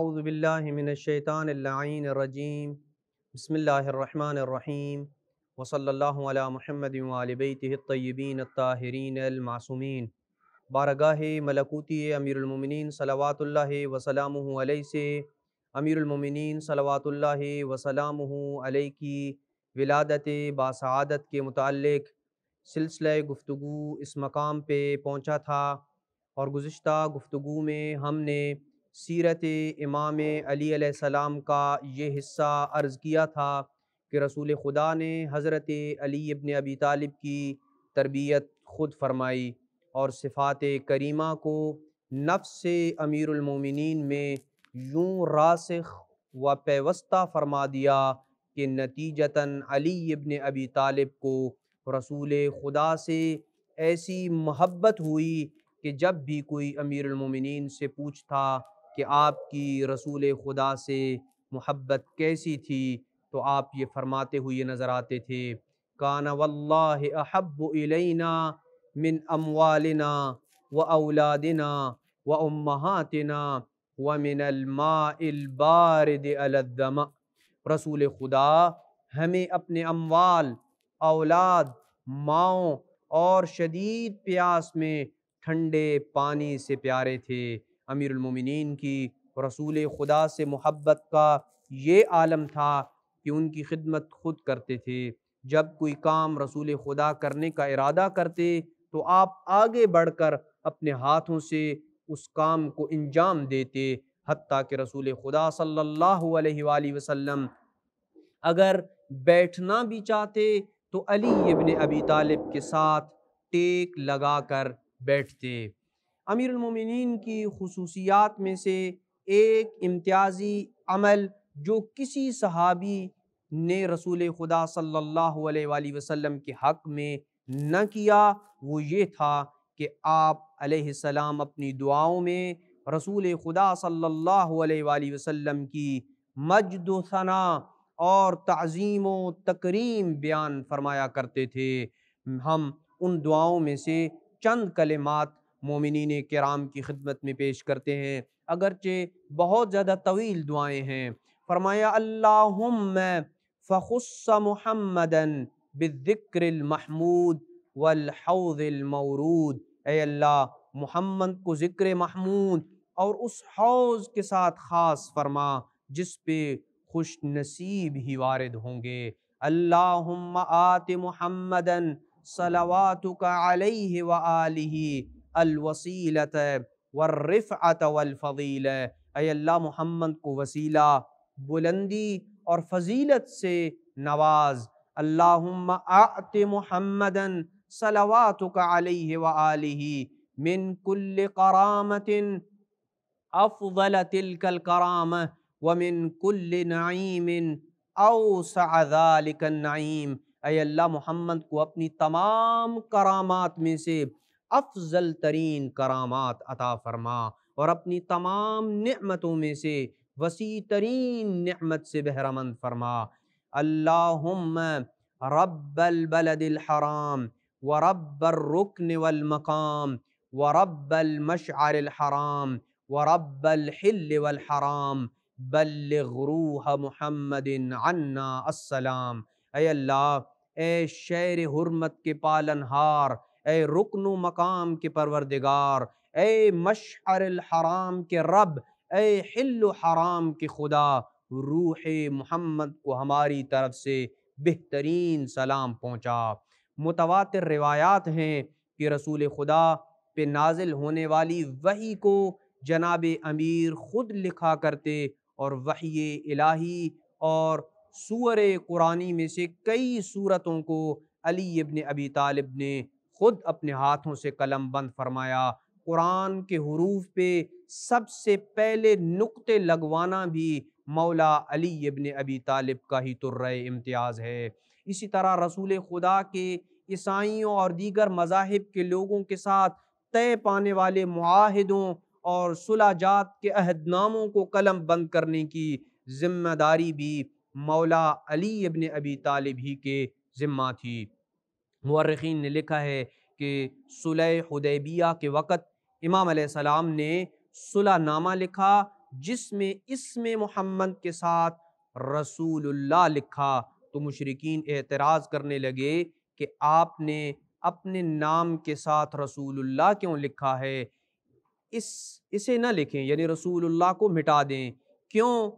اعوذ باللہ من الشیطان اللعین الرجیم بسم اللہ الرحمن الرحیم وصلی اللہ علی محمد وآل بیتہ الطیبین الطاہرین المعصومین۔ بارگاہ ملکوتی امیر المومنین صلوات اللہ وسلامہ علیہ سے امیر المومنین صلوات اللہ وسلامہ علیہ کی ولادت باسعادت کے متعلق سلسلہ گفتگو اس مقام پہ پہنچا تھا، اور گزشتہ گفتگو میں ہم نے سیرت امام علی علیہ السلام کا یہ حصہ عرض کیا تھا کہ رسول خدا نے حضرت علی ابن ابی طالب کی تربیت خود فرمائی اور صفات کریمہ کو نفس امیر المومنین میں یوں راسخ و پیوستہ فرما دیا کہ نتیجتاً علی ابن ابی طالب کو رسول خدا سے ایسی محبت ہوئی کہ جب بھی کوئی امیر المومنین سے پوچھتا کہ آپ کی رسول خدا سے محبت کیسی تھی تو آپ یہ فرماتے ہوئے نظر آتے تھے، کان واللہ احب الینا من اموالنا و اولادنا و امہاتنا ومن الماء البارد علی الظمأ۔ رسول خدا ہمیں اپنے اموال، اولاد، ماؤں اور شدید پیاس میں ٹھنڈے پانی سے پیارے تھے۔ امیر المومنین کی رسول خدا سے محبت کا یہ عالم تھا کہ ان کی خدمت خود کرتے تھے۔ جب کوئی کام رسول خدا کرنے کا ارادہ کرتے تو آپ آگے بڑھ کر اپنے ہاتھوں سے اس کام کو انجام دیتے، حتیٰ کہ رسول خدا صلی اللہ علیہ وآلہ وسلم اگر بیٹھنا بھی چاہتے تو علی ابن ابی طالب کے ساتھ ٹیک لگا کر بیٹھتے۔ امیر المومنین کی خصوصیات میں سے ایک امتیازی عمل جو کسی صحابی نے رسول خدا صلی اللہ علیہ وآلہ وسلم کے حق میں نہ کیا وہ یہ تھا کہ آپ علیہ السلام اپنی دعاؤں میں رسول خدا صلی اللہ علیہ وآلہ وسلم کی مجد و ثنا اور تعظیم و تکریم بیان فرمایا کرتے تھے۔ ہم ان دعاؤں میں سے چند کلمات مومنین کرام کی خدمت میں پیش کرتے ہیں، اگرچہ بہت زیادہ طویل دعائیں ہیں۔ فرمایا اللہم فخص محمدا بالذکر المحمود والحوض المورود۔ اے اللہ محمد کو ذکر محمود اور اس حوض کے ساتھ خاص فرما جس پہ خوش نصیب ہی وارد ہوں گے۔ اللہم آت محمدا صلواتک علیہ وآلہ الوسیلۃ والرفعۃ والفضیلہ۔ اے اللہ محمد کو وسیلہ، بلندی اور فضیلت سے نواز۔ اللہم اعط محمدا صلواتک علیہ وآلہ من کل کرامۃ افضل تلک الکرامہ ومن کل نعیم اوسع ذلک النعیم۔ اے اللہ محمد کو اپنی تمام کرامات میں سے افضل ترین کرامات عطا فرما اور اپنی تمام نعمتوں میں سے وسیع ترین نعمت سے بہرمند فرما۔ اللہم رب البلد الحرام ورب الرکن والمقام ورب المشعر الحرام ورب الحل والحرام بلغ روح محمد عنا السلام۔ اے اللہ، اے شہر حرمت کے پالنہار، اے رکن و مقام کے پروردگار، اے مشعر الحرام کے رب، اے حل و حرام کے خدا، روح محمد کو ہماری طرف سے بہترین سلام پہنچا۔ متواتر روایات ہیں کہ رسول خدا پہ نازل ہونے والی وحی کو جناب امیر خود لکھا کرتے، اور وحی الہی اور سور قرآنی میں سے کئی سورتوں کو علی ابن ابی طالب نے خود اپنے ہاتھوں سے قلم بند فرمایا۔ قرآن کے حروف پہ سب سے پہلے نقطے لگوانا بھی مولا علی ابن ابی طالب کا ہی طرۂ امتیاز ہے۔ اسی طرح رسول خدا کے عیسائیوں اور دیگر مذاہب کے لوگوں کے ساتھ طے پانے والے معاہدوں اور صلح جات کے عہد ناموں کو قلم بند کرنے کی ذمہ داری بھی مولا علی ابن ابی طالب ہی کے ذمہ تھی۔ مورخین نے لکھا ہے کہ صلح حدیبیہ کے وقت امام علیہ السلام نے صلح نامہ لکھا جس میں اسم محمد کے ساتھ رسول اللہ لکھا، تو مشرکین اعتراض کرنے لگے کہ آپ نے اپنے نام کے ساتھ رسول اللہ کیوں لکھا ہے، اسے نہ لکھیں، یعنی رسول اللہ کو مٹا دیں۔ کیوں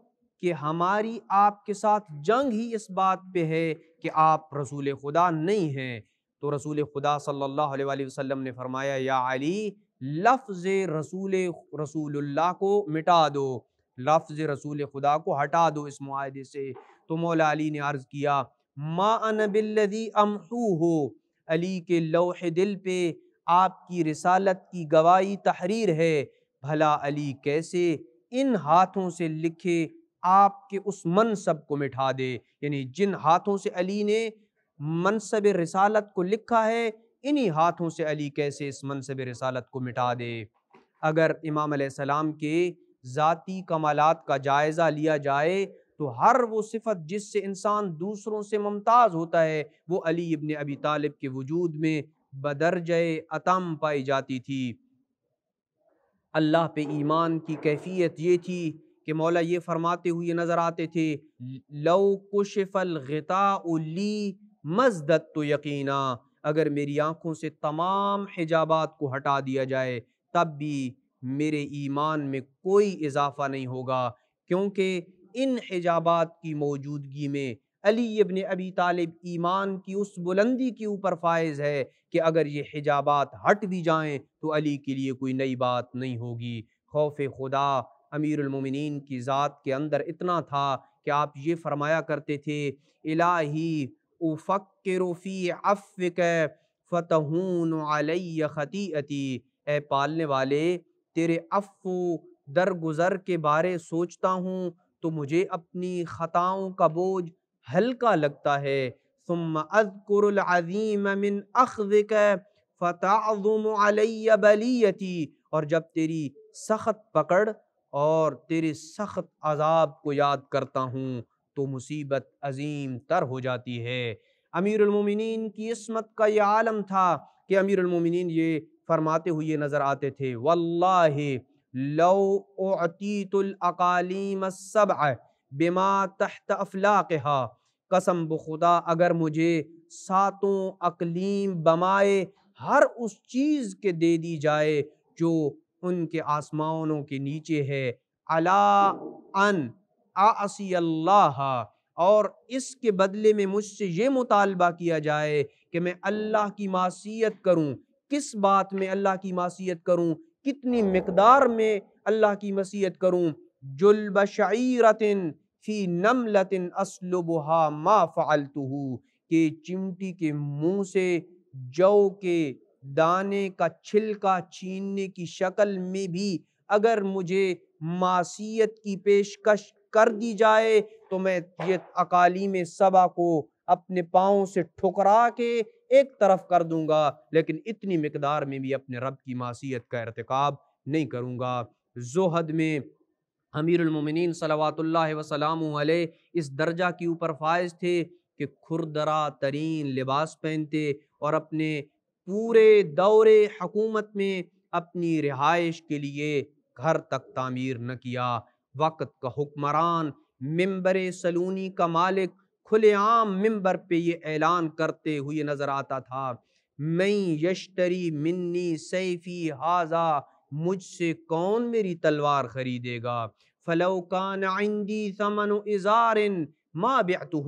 کہ ہماری آپ کے ساتھ جنگ ہی اس بات پہ ہے کہ آپ رسول خدا نہیں ہیں۔ تو رسول خدا صلی اللہ علیہ وآلہ وسلم نے فرمایا یا علی لفظ رسول اللہ کو مٹا دو، لفظ رسول خدا کو ہٹا دو اس معاہدے سے۔ تو مولا علی نے عرض کیا ما انا بالذی امحوہ، علی کے لوح دل پہ آپ کی رسالت کی گواہی تحریر ہے، بھلا علی کیسے ان ہاتھوں سے لکھے آپ کے اس منصب کو مٹا دے، یعنی جن ہاتھوں سے علی نے منصب رسالت کو لکھا ہے، انہی ہاتھوں سے علی کیسے اس منصب رسالت کو مٹا دے۔ اگر امام علیہ السلام کے ذاتی کمالات کا جائزہ لیا جائے تو ہر وہ صفت جس سے انسان دوسروں سے ممتاز ہوتا ہے وہ علی ابن ابی طالب کے وجود میں بدرجہ اتم پائی جاتی تھی۔ اللہ پہ ایمان کی کیفیت یہ تھی کہ مولا یہ فرماتے ہوئے نظر آتے تھے لو کشف الغطاء لی مزددت یقینا، اگر میری آنکھوں سے تمام حجابات کو ہٹا دیا جائے تب بھی میرے ایمان میں کوئی اضافہ نہیں ہوگا، کیونکہ ان حجابات کی موجودگی میں علی ابن ابی طالب ایمان کی اس بلندی کے اوپر فائز ہے کہ اگر یہ حجابات ہٹ بھی جائیں تو علی کے لیے کوئی نئی بات نہیں ہوگی۔ خوف خدا امیر المومنین کی ذات کے اندر اتنا تھا کہ آپ یہ فرمایا کرتے تھے الہی افکر فی عفوک فتہون علی خطیئتی، اے پالنے والے تیرے عفو درگزر کے بارے سوچتا ہوں تو مجھے اپنی خطاؤں کا بوجھ ہلکا لگتا ہے، ثم اذکر العظیم من اخذک فتعظم علی بلیتی، اور جب تیری سخت پکڑ اور تیرے سخت عذاب کو یاد کرتا ہوں تو مصیبت عظیم تر ہو جاتی ہے۔ امیر المومنین کی عصمت کا یہ عالم تھا کہ امیر المومنین یہ فرماتے ہوئے نظر آتے تھے واللہ لو اعطیت الاقالیم السبع بما تحت افلاقها، قسم بخدا اگر مجھے ساتوں اقلیم بمائے ہر اس چیز کے دے دی جائے جو ان کے آسمانوں کے نیچے ہے، علا ان اعصی اللہ، اور اس کے بدلے میں مجھ سے یہ مطالبہ کیا جائے کہ میں اللہ کی معصیت کروں، کس بات میں اللہ کی معصیت کروں، کتنی مقدار میں اللہ کی معصیت کروں، جلب شعیرۃ فی نملۃ اسلبھا ما فعلتہ، کہ چمٹی کے منہ سے جو کے دانے کا چھلکا چھیننے کی شکل میں بھی اگر مجھے معصیت کی پیشکش کر دی جائے تو میں یہ اقالیم سبع کو اپنے پاؤں سے ٹھکرا کے ایک طرف کر دوں گا، لیکن اتنی مقدار میں بھی اپنے رب کی معصیت کا ارتکاب نہیں کروں گا۔ زہد میں امیر المومنین صلوات اللہ وسلامہ علیہ اس درجہ کے اوپر فائز تھے کہ کھردرا ترین لباس پہنتے اور اپنے پورے دور حکومت میں اپنی رہائش کے لیے گھر تک تعمیر نہ کیا۔ وقت کا حکمران، ممبر سلونی کا مالک کھلے عام ممبر پہ یہ اعلان کرتے ہوئے نظر آتا تھا میں یشتری منی سیفی ھذا، مجھ سے کون میری تلوار خریدے گا، فلو کان عندی ثمن ازار ما بعتہ،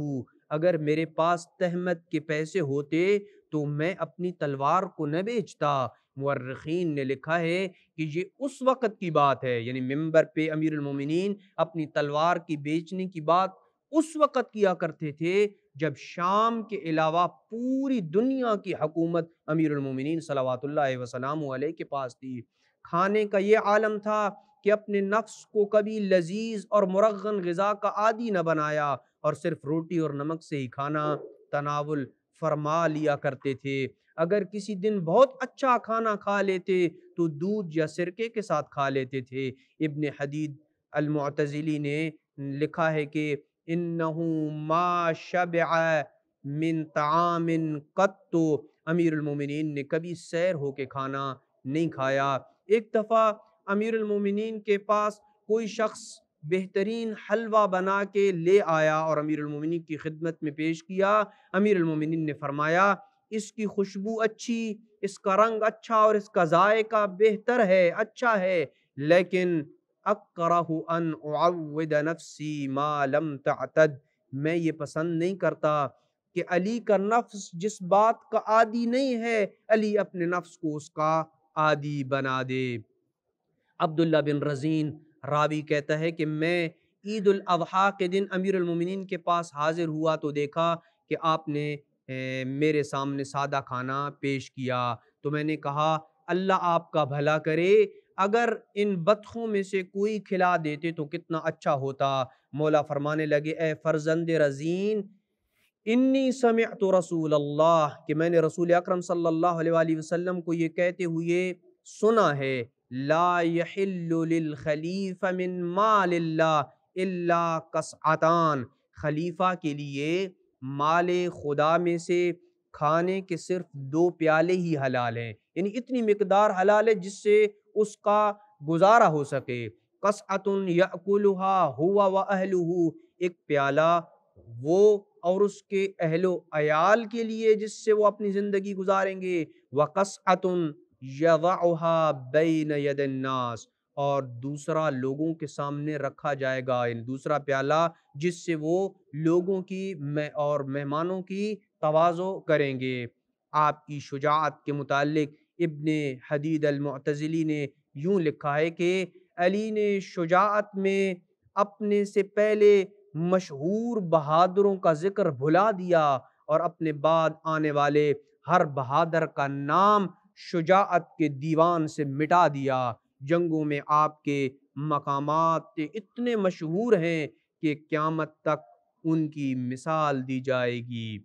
اگر میرے پاس تہمت کے پیسے ہوتے تو میں اپنی تلوار کو نہ بیچتا۔ مورخین نے لکھا ہے کہ یہ اس وقت کی بات ہے، یعنی ممبر پہ امیر المومنین اپنی تلوار کی بیچنے کی بات اس وقت کیا کرتے تھے جب شام کے علاوہ پوری دنیا کی حکومت امیر المومنین صلوات اللہ وسلامہ علیہ کے پاس تھی۔ کھانے کا یہ عالم تھا کہ اپنے نفس کو کبھی لذیذ اور مرغن غذا کا عادی نہ بنایا اور صرف روٹی اور نمک سے ہی کھانا تناول فرما لیا کرتے تھے۔ اگر کسی دن بہت اچھا کھانا کھا لیتے تو دودھ یا سرکے کے ساتھ کھا لیتے تھے۔ ابن حدید المعتزلی نے لکھا ہے کہ انہو ما شبع من طعام قط، امیر المومنین نے کبھی سیر ہو کے کھانا نہیں کھایا۔ ایک دفعہ امیر المومنین کے پاس کوئی شخص بہترین حلوہ بنا کے لے آیا اور امیر المومنین کی خدمت میں پیش کیا، امیر المومنین نے فرمایا اس کی خوشبو اچھی، اس کا رنگ اچھا اور اس کا ذائقہ بہتر ہے، اچھا ہے، لیکن اکرہ ان اعود نفسی ما لم تعتد، میں یہ پسند نہیں کرتا کہ علی کا نفس جس بات کا عادی نہیں ہے علی اپنے نفس کو اس کا عادی بنا دے۔ عبداللہ بن رزین راوی کہتا ہے کہ میں عید الاضحیٰ کے دن امیر المومنین کے پاس حاضر ہوا تو دیکھا کہ آپ نے میرے سامنے سادہ کھانا پیش کیا، تو میں نے کہا اللہ آپ کا بھلا کرے، اگر ان بطخوں میں سے کوئی کھلا دیتے تو کتنا اچھا ہوتا۔ مولا فرمانے لگے اے فرزند رزین، انی سمعت رسول اللہ، کہ میں نے رسول اکرم صلی اللہ علیہ وآلہ وسلم کو یہ کہتے ہوئے سنا ہے، لا یحل للخلیفہ من مال اللہ الا قصعتان، خلیفہ کے لیے مال خدا میں سے کھانے کے صرف 2 پیالے ہی حلال ہیں، یعنی اتنی مقدار حلال ہے جس سے اس کا گزارا ہو سکے۔ قصعۃ یأکلھا ہوا واہلہ، ایک پیالہ وہ اور اس کے اہل و عیال کے لیے جس سے وہ اپنی زندگی گزاریں گے، وقصعۃ یضعھا بین ید الناس، اور دوسرا لوگوں کے سامنے رکھا جائے گا، یعنی دوسرا پیالہ جس سے وہ لوگوں کی اور مہمانوں کی تواضع کریں گے۔ آپ کی شجاعت کے متعلق ابن حدید المعتزلی نے یوں لکھا ہے کہ علی نے شجاعت میں اپنے سے پہلے مشہور بہادروں کا ذکر بھلا دیا اور اپنے بعد آنے والے ہر بہادر کا نام شجاعت کے دیوان سے مٹا دیا۔ جنگوں میں آپ کے مقامات اتنے مشہور ہیں کہ قیامت تک ان کی مثال دی جائے گی۔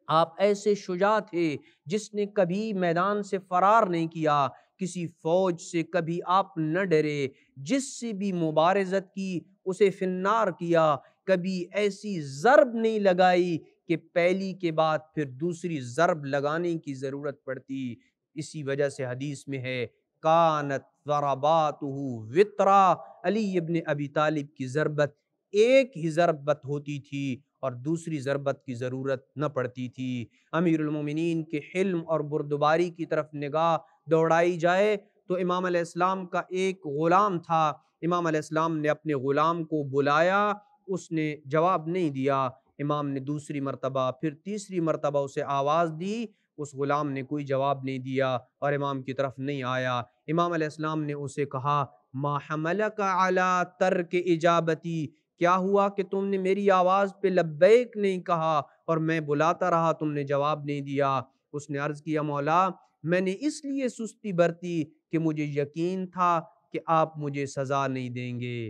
آپ ایسے شجاع تھے جس نے کبھی میدان سے فرار نہیں کیا، کسی فوج سے کبھی آپ نہ ڈرے، جس سے بھی مبارزت کی اسے فی النار کیا، کبھی ایسی ضرب نہیں لگائی کہ پہلی کے بعد پھر دوسری ضرب لگانے کی ضرورت پڑتی۔ اسی وجہ سے حدیث میں ہے کانت ضرباتہ وطرا، علی ابن ابی طالب کی ضربت ایک ہی ضربت ہوتی تھی اور دوسری ضربت کی ضرورت نہ پڑتی تھی۔ امیر المومنین کے حلم اور بردباری کی طرف نگاہ دوڑائی جائے تو امام علیہ السلام کا ایک غلام تھا، امام علیہ السلام نے اپنے غلام کو بلایا، اس نے جواب نہیں دیا، امام نے دوسری مرتبہ پھر تیسری مرتبہ اسے آواز دی، اس غلام نے کوئی جواب نہیں دیا اور امام کی طرف نہیں آیا۔ امام علیہ السلام نے اسے کہا ما حملک علی ترک اجابتی، کیا ہوا کہ تم نے میری آواز پہ لبیک نہیں کہا اور میں بلاتا رہا تم نے جواب نہیں دیا؟ اس نے عرض کیا مولا میں نے اس لیے سستی برتی کہ مجھے یقین تھا کہ آپ مجھے سزا نہیں دیں گے۔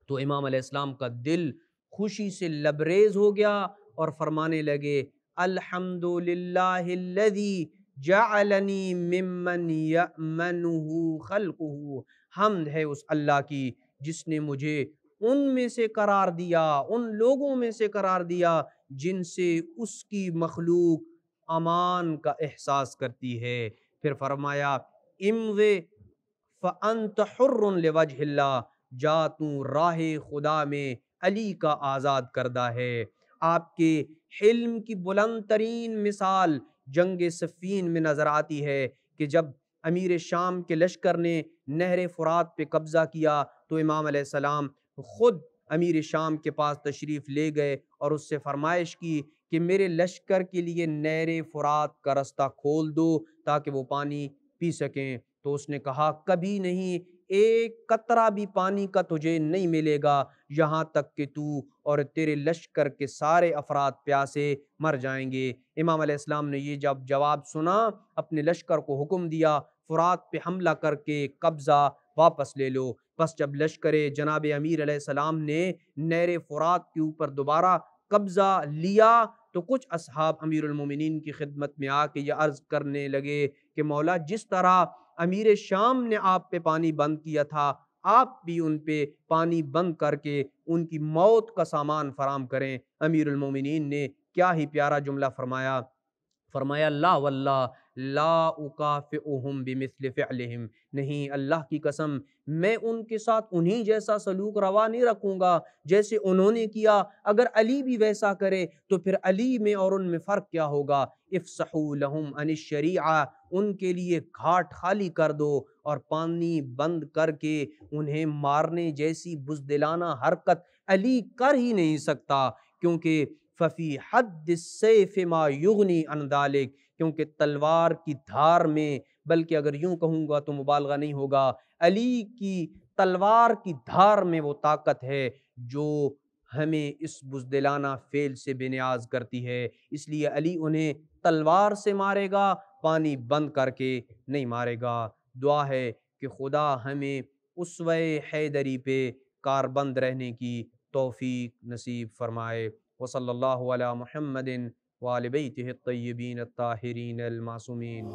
تو امام علیہ السلام کا دل خوشی سے لبریز ہو گیا اور فرمانے لگے الحمدللہ الذی جعلنی ممن یأمنہ خلقہ، حمد ہے اس اللہ کی جس نے مجھے ان میں سے قرار دیا، ان لوگوں میں سے قرار دیا جن سے اس کی مخلوق امان کا احساس کرتی ہے۔ پھر فرمایا امضِ فأنت حر لوجہ اللہ، جا تو راہ خدا میں علی کا آزاد کردہ ہے۔ آپ کے حلم کی بلند ترین مثال جنگ صفین میں نظر آتی ہے کہ جب امیر شام کے لشکر نے نہر فرات پہ قبضہ کیا تو امام علیہ السلام خود امیر شام کے پاس تشریف لے گئے اور اس سے فرمائش کی کہ میرے لشکر کے لیے نہر فرات کا رستہ کھول دو تاکہ وہ پانی پی سکیں۔ تو اس نے کہا کبھی نہیں، ایک قطرہ بھی پانی کا تجھے نہیں ملے گا یہاں تک کہ تو اور تیرے لشکر کے سارے افراد پیاسے مر جائیں گے۔ امام علیہ السلام نے یہ جب جواب سنا اپنے لشکر کو حکم دیا فرات پہ حملہ کر کے قبضہ واپس لے لو۔ بس جب لشکر جناب امیر علیہ السلام نے نہر فرات کے اوپر دوبارہ قبضہ لیا تو کچھ اصحاب امیر المومنین کی خدمت میں آ کے یہ عرض کرنے لگے کہ مولا جس طرح امیر شام نے آپ پہ پانی بند کیا تھا آپ بھی ان پہ پانی بند کر کے ان کی موت کا سامان فراہم کریں۔ امیر المومنین نے کیا ہی پیارا جملہ فرمایا، فرمایا لا واللہ لا اکافئہم بمثل فعلہم، نہیں اللہ کی قسم میں ان کے ساتھ انہی جیسا سلوک روا نہیں رکھوں گا جیسے انہوں نے کیا۔ اگر علی بھی ویسا کرے تو پھر علی میں اور ان میں فرق کیا ہوگا؟ افسحوا لہم عن الشریعہ، ان کے لیے گھاٹ خالی کر دو اور پانی بند کر کے انہیں مارنے جیسی بزدلانہ حرکت علی کر ہی نہیں سکتا، کیونکہ ففی حد السیف ما یغنی عن ذلک، کیونکہ تلوار کی دھار میں، بلکہ اگر یوں کہوں گا تو مبالغہ نہیں ہوگا، علی کی تلوار کی دھار میں وہ طاقت ہے جو ہمیں اس بزدلانہ فعل سے بے نیاز کرتی ہے۔ اس لیے علی انہیں تلوار سے مارے گا، پانی بند کر کے نہیں مارے گا۔ دعا ہے کہ خدا ہمیں اسوہ حیدری پہ کاربند رہنے کی توفیق نصیب فرمائے۔ وصلی اللہ علی محمد وآل بیتہ الطیبین الطاہرین المعصومین۔